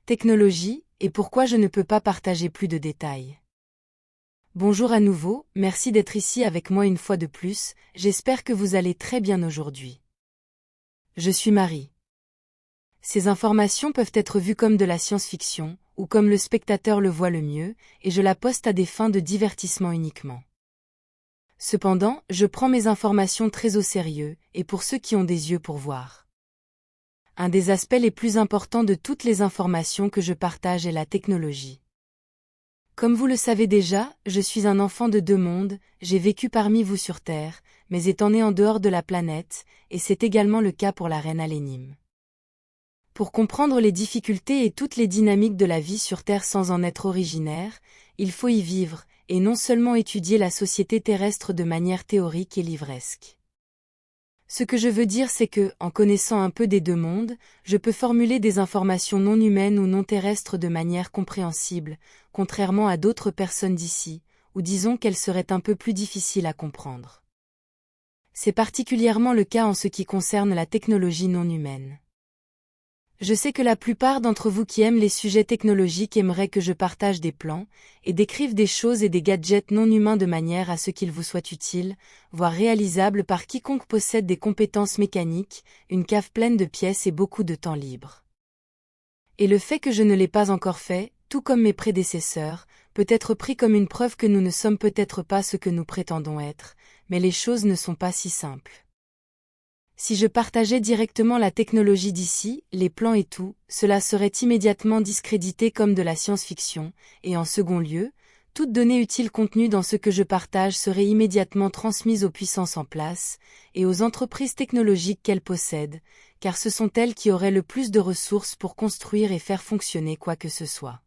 Technologie, et pourquoi je ne peux pas partager plus de détails. Bonjour à nouveau, merci d'être ici avec moi une fois de plus, j'espère que vous allez très bien aujourd'hui. Je suis Marie. Ces informations peuvent être vues comme de la science-fiction, ou comme le spectateur le voit le mieux, et je la poste à des fins de divertissement uniquement. Cependant, je prends mes informations très au sérieux, et pour ceux qui ont des yeux pour voir. Un des aspects les plus importants de toutes les informations que je partage est la technologie. Comme vous le savez déjà, je suis un enfant de deux mondes, j'ai vécu parmi vous sur Terre, mais étant né en dehors de la planète, et c'est également le cas pour la reine Alénime. Pour comprendre les difficultés et toutes les dynamiques de la vie sur Terre sans en être originaire, il faut y vivre, et non seulement étudier la société terrestre de manière théorique et livresque. Ce que je veux dire c'est que, en connaissant un peu des deux mondes, je peux formuler des informations non humaines ou non terrestres de manière compréhensible, contrairement à d'autres personnes d'ici, ou disons qu'elles seraient un peu plus difficiles à comprendre. C'est particulièrement le cas en ce qui concerne la technologie non humaine. Je sais que la plupart d'entre vous qui aiment les sujets technologiques aimeraient que je partage des plans, et décrive des choses et des gadgets non humains de manière à ce qu'ils vous soient utiles, voire réalisables par quiconque possède des compétences mécaniques, une cave pleine de pièces et beaucoup de temps libre. Et le fait que je ne l'ai pas encore fait, tout comme mes prédécesseurs, peut être pris comme une preuve que nous ne sommes peut-être pas ce que nous prétendons être, mais les choses ne sont pas si simples. Si je partageais directement la technologie d'ici, les plans et tout, cela serait immédiatement discrédité comme de la science-fiction, et en second lieu, toute donnée utile contenue dans ce que je partage serait immédiatement transmise aux puissances en place, et aux entreprises technologiques qu'elles possèdent, car ce sont elles qui auraient le plus de ressources pour construire et faire fonctionner quoi que ce soit.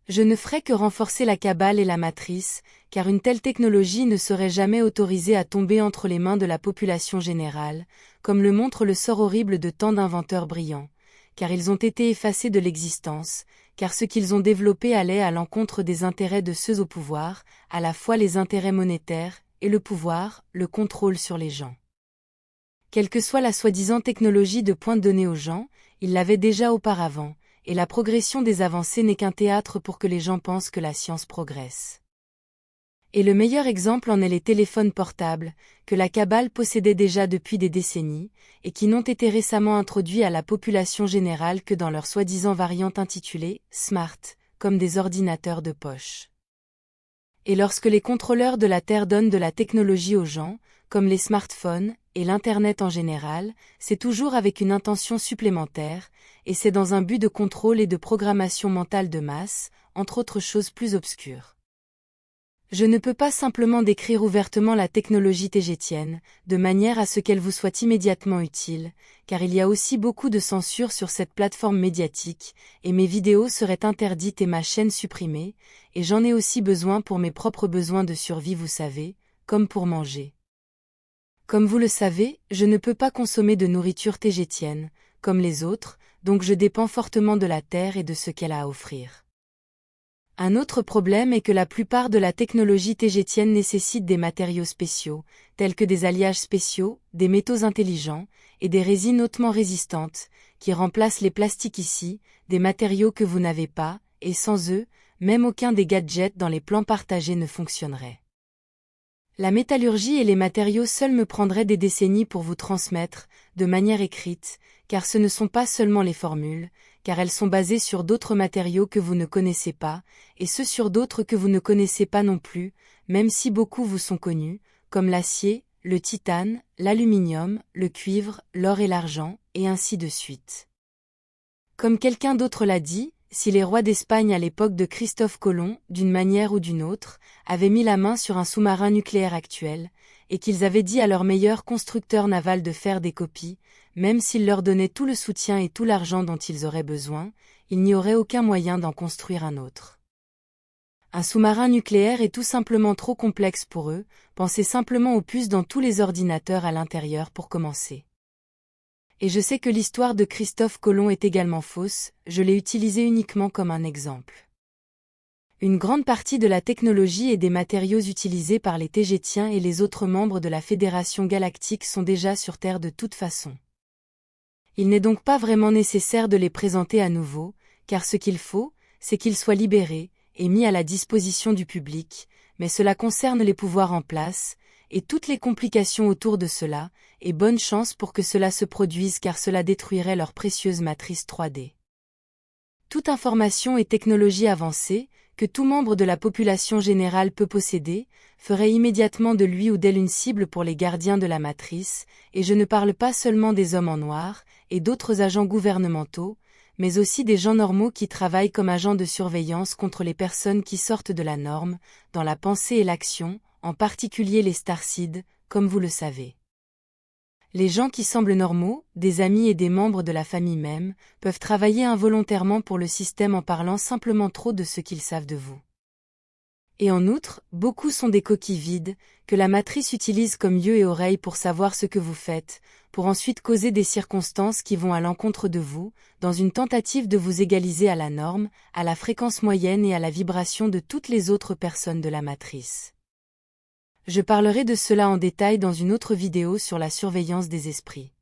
Je ne ferai que renforcer la cabale et la matrice, car une telle technologie ne serait jamais autorisée à tomber entre les mains de la population générale, comme le montre le sort horrible de tant d'inventeurs brillants, car ils ont été effacés de l'existence, car ce qu'ils ont développé allait à l'encontre des intérêts de ceux au pouvoir, à la fois les intérêts monétaires, et le pouvoir, le contrôle sur les gens. Quelle que soit la soi-disant technologie de pointe donnée aux gens, ils l'avaient déjà auparavant, et la progression des avancées n'est qu'un théâtre pour que les gens pensent que la science progresse. Et le meilleur exemple en est les téléphones portables, que la cabale possédait déjà depuis des décennies, et qui n'ont été récemment introduits à la population générale que dans leur soi-disant variante intitulée « Smart », comme des ordinateurs de poche. Et lorsque les contrôleurs de la Terre donnent de la technologie aux gens, comme les smartphones, et l'Internet en général, c'est toujours avec une intention supplémentaire, et c'est dans un but de contrôle et de programmation mentale de masse, entre autres choses plus obscures. Je ne peux pas simplement décrire ouvertement la technologie tégétienne, de manière à ce qu'elle vous soit immédiatement utile, car il y a aussi beaucoup de censure sur cette plateforme médiatique, et mes vidéos seraient interdites et ma chaîne supprimée, et j'en ai aussi besoin pour mes propres besoins de survie vous savez, comme pour manger. Comme vous le savez, je ne peux pas consommer de nourriture tégétienne, comme les autres, donc je dépends fortement de la Terre et de ce qu'elle a à offrir. Un autre problème est que la plupart de la technologie tégétienne nécessite des matériaux spéciaux, tels que des alliages spéciaux, des métaux intelligents, et des résines hautement résistantes, qui remplacent les plastiques ici, des matériaux que vous n'avez pas, et sans eux, même aucun des gadgets dans les plans partagés ne fonctionnerait. La métallurgie et les matériaux seuls me prendraient des décennies pour vous transmettre, de manière écrite, car ce ne sont pas seulement les formules, car elles sont basées sur d'autres matériaux que vous ne connaissez pas, et ceux sur d'autres que vous ne connaissez pas non plus, même si beaucoup vous sont connus, comme l'acier, le titane, l'aluminium, le cuivre, l'or et l'argent, et ainsi de suite. Comme quelqu'un d'autre l'a dit, si les rois d'Espagne à l'époque de Christophe Colomb, d'une manière ou d'une autre, avaient mis la main sur un sous-marin nucléaire actuel, et qu'ils avaient dit à leur meilleur constructeur naval de faire des copies, même s'ils leur donnaient tout le soutien et tout l'argent dont ils auraient besoin, il n'y aurait aucun moyen d'en construire un autre. Un sous-marin nucléaire est tout simplement trop complexe pour eux, pensez simplement aux puces dans tous les ordinateurs à l'intérieur pour commencer. Et je sais que l'histoire de Christophe Colomb est également fausse, je l'ai utilisée uniquement comme un exemple. Une grande partie de la technologie et des matériaux utilisés par les Tégétiens et les autres membres de la Fédération galactique sont déjà sur Terre de toute façon. Il n'est donc pas vraiment nécessaire de les présenter à nouveau, car ce qu'il faut, c'est qu'il soit libéré et mis à la disposition du public, mais cela concerne les pouvoirs en place, et toutes les complications autour de cela, et bonne chance pour que cela se produise car cela détruirait leur précieuse matrice 3D. Toute information et technologie avancée, que tout membre de la population générale peut posséder, ferait immédiatement de lui ou d'elle une cible pour les gardiens de la matrice, et je ne parle pas seulement des hommes en noir, et d'autres agents gouvernementaux, mais aussi des gens normaux qui travaillent comme agents de surveillance contre les personnes qui sortent de la norme, dans la pensée et l'action, en particulier les starseeds, comme vous le savez. Les gens qui semblent normaux, des amis et des membres de la famille même, peuvent travailler involontairement pour le système en parlant simplement trop de ce qu'ils savent de vous. Et en outre, beaucoup sont des coquilles vides, que la matrice utilise comme yeux et oreilles pour savoir ce que vous faites, pour ensuite causer des circonstances qui vont à l'encontre de vous, dans une tentative de vous égaliser à la norme, à la fréquence moyenne et à la vibration de toutes les autres personnes de la matrice. Je parlerai de cela en détail dans une autre vidéo sur la surveillance des esprits.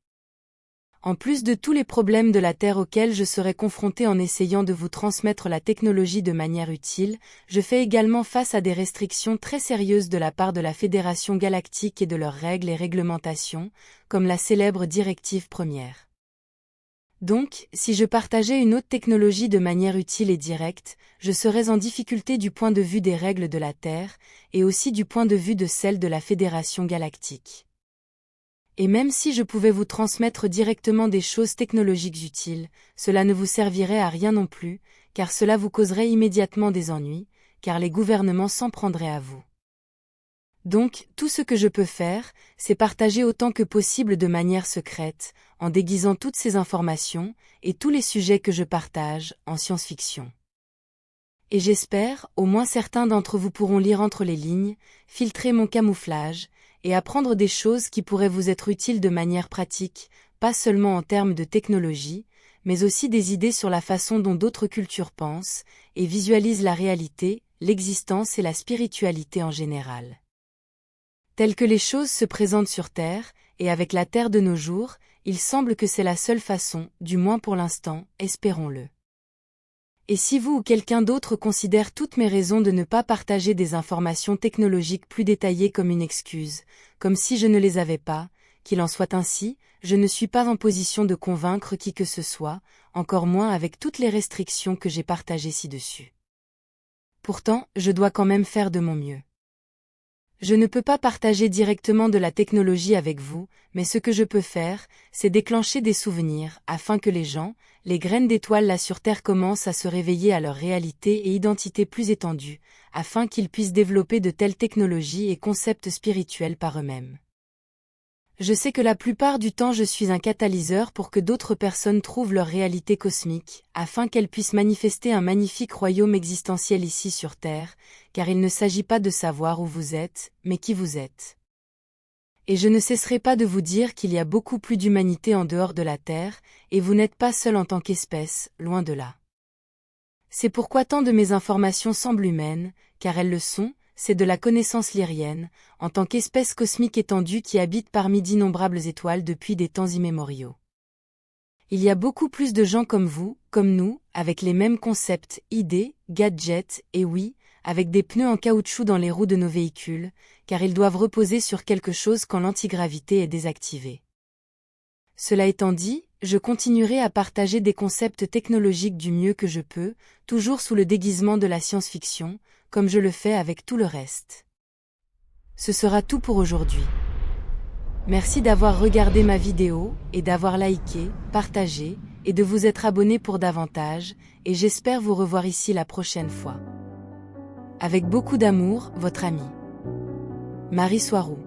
En plus de tous les problèmes de la Terre auxquels je serai confronté en essayant de vous transmettre la technologie de manière utile, je fais également face à des restrictions très sérieuses de la part de la Fédération Galactique et de leurs règles et réglementations, comme la célèbre Directive première. Donc, si je partageais une autre technologie de manière utile et directe, je serais en difficulté du point de vue des règles de la Terre, et aussi du point de vue de celles de la Fédération Galactique. Et même si je pouvais vous transmettre directement des choses technologiques utiles, cela ne vous servirait à rien non plus, car cela vous causerait immédiatement des ennuis, car les gouvernements s'en prendraient à vous. Donc, tout ce que je peux faire, c'est partager autant que possible de manière secrète, en déguisant toutes ces informations, et tous les sujets que je partage, en science-fiction. Et j'espère, au moins certains d'entre vous pourront lire entre les lignes, filtrer mon camouflage, et apprendre des choses qui pourraient vous être utiles de manière pratique, pas seulement en termes de technologie, mais aussi des idées sur la façon dont d'autres cultures pensent, et visualisent la réalité, l'existence et la spiritualité en général. Telles que les choses se présentent sur Terre, et avec la Terre de nos jours, il semble que c'est la seule façon, du moins pour l'instant, espérons-le. Et si vous ou quelqu'un d'autre considère toutes mes raisons de ne pas partager des informations technologiques plus détaillées comme une excuse, comme si je ne les avais pas, qu'il en soit ainsi, je ne suis pas en position de convaincre qui que ce soit, encore moins avec toutes les restrictions que j'ai partagées ci-dessus. Pourtant, je dois quand même faire de mon mieux. Je ne peux pas partager directement de la technologie avec vous, mais ce que je peux faire, c'est déclencher des souvenirs, afin que les gens, les graines d'étoiles là sur Terre commencent à se réveiller à leur réalité et identité plus étendue, afin qu'ils puissent développer de telles technologies et concepts spirituels par eux-mêmes. Je sais que la plupart du temps je suis un catalyseur pour que d'autres personnes trouvent leur réalité cosmique, afin qu'elles puissent manifester un magnifique royaume existentiel ici sur Terre, car il ne s'agit pas de savoir où vous êtes, mais qui vous êtes. Et je ne cesserai pas de vous dire qu'il y a beaucoup plus d'humanité en dehors de la Terre, et vous n'êtes pas seul en tant qu'espèce, loin de là. C'est pourquoi tant de mes informations semblent humaines, car elles le sont, c'est de la connaissance lyrienne, en tant qu'espèce cosmique étendue qui habite parmi d'innombrables étoiles depuis des temps immémoriaux. Il y a beaucoup plus de gens comme vous, comme nous, avec les mêmes concepts, idées, gadgets, et oui, avec des pneus en caoutchouc dans les roues de nos véhicules, car ils doivent reposer sur quelque chose quand l'antigravité est désactivée. Cela étant dit, je continuerai à partager des concepts technologiques du mieux que je peux, toujours sous le déguisement de la science-fiction, comme je le fais avec tout le reste. Ce sera tout pour aujourd'hui. Merci d'avoir regardé ma vidéo, et d'avoir liké, partagé, et de vous être abonné pour davantage, et j'espère vous revoir ici la prochaine fois. Avec beaucoup d'amour, votre amie Marie Soiroux.